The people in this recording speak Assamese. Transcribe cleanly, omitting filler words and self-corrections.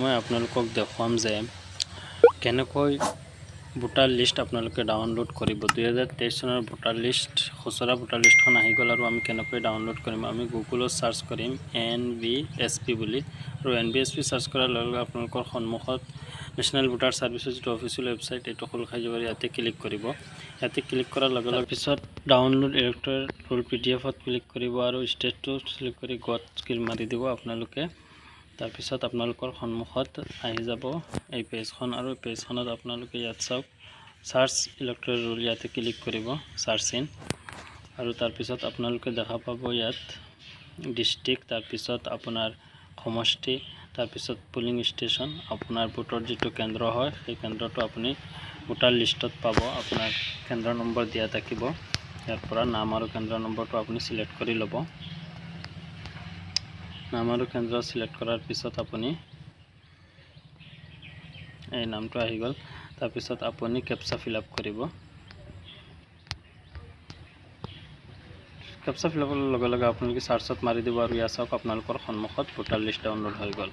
मैं आपनालोকক देखुৱাম যে কেনেকৈ ভোটাৰ লিষ্ট আপোনালোকে ডাউনলোড কৰিব। 2023 চনৰ ভোটাৰ লিষ্ট খুচৰা ভোটাৰ লিষ্টখন আহি গ'ল আৰু আমি কেনেকৈ ডাউনলোড কৰিম। আমি গুগলত সাৰ্চ কৰিম NVSP বুলি আৰু NVSP সাৰ্চ কৰাৰ লগে লগে আপোনালোকৰ সন্মুখত নেশ্যনেল ভোটাৰ সাৰ্ভিচেছ যিটো অফিচিয়েল ৱেবছাইট এইটো খোল খাই যাব। ইয়াতে ক্লিক কৰিব। ইয়াতে ক্লিক কৰাৰ লগে লগে পিছত ডাউনলোড ইলেক্ট'ৰেল ৰোল PDF-ত ক্লিক কৰিব আৰু ষ্টেটটো ক্লিক কৰি গট স্কিল মাৰি দিব আপোনালোকে। তাৰপিছত আপোনালোকৰ সন্মুখত আহি যাব এই পেজখন আৰু পেজখনত আপোনালোকে ইয়াত চাওক সাৰ্চ ইলেক্ট'ৰেল ৰোল ইয়াতে ক্লিক কৰিব সাৰ্চ ইন আৰু তাৰপিছত আপোনালোকে দেখা পাব ইয়াত ডিষ্ট্ৰিক্ট তাৰপিছত আপোনাৰ সমষ্টি তাৰপিছত পুলিং ষ্টেচন আপোনাৰ ভোটৰ যিটো কেন্দ্ৰ হয় সেই কেন্দ্ৰটো আপুনি ভোটাৰ লিষ্টত পাব। আপোনাৰ কেন্দ্ৰ নম্বৰ দিয়া থাকিব। ইয়াৰ পৰা নাম আৰু কেন্দ্ৰ নম্বৰটো আপুনি সিলেক্ট কৰি ল'ব। নাম আৰু কেন্দ্ৰ সিলেক্ট কৰাৰ পিছত আপুনি এই নামটো আহি গ'ল। তাৰপিছত আপুনি কেপচা ফিল আপ কৰিব। কেপচা ফিল আপ কৰাৰ লগে লগে আপোনালোকে সাৰ্চত মাৰি দিব আৰু ইয়াত চাওক আপোনালোকৰ সন্মুখত ভোটাৰ লিষ্ট ডাউনলোড হৈ গ'ল।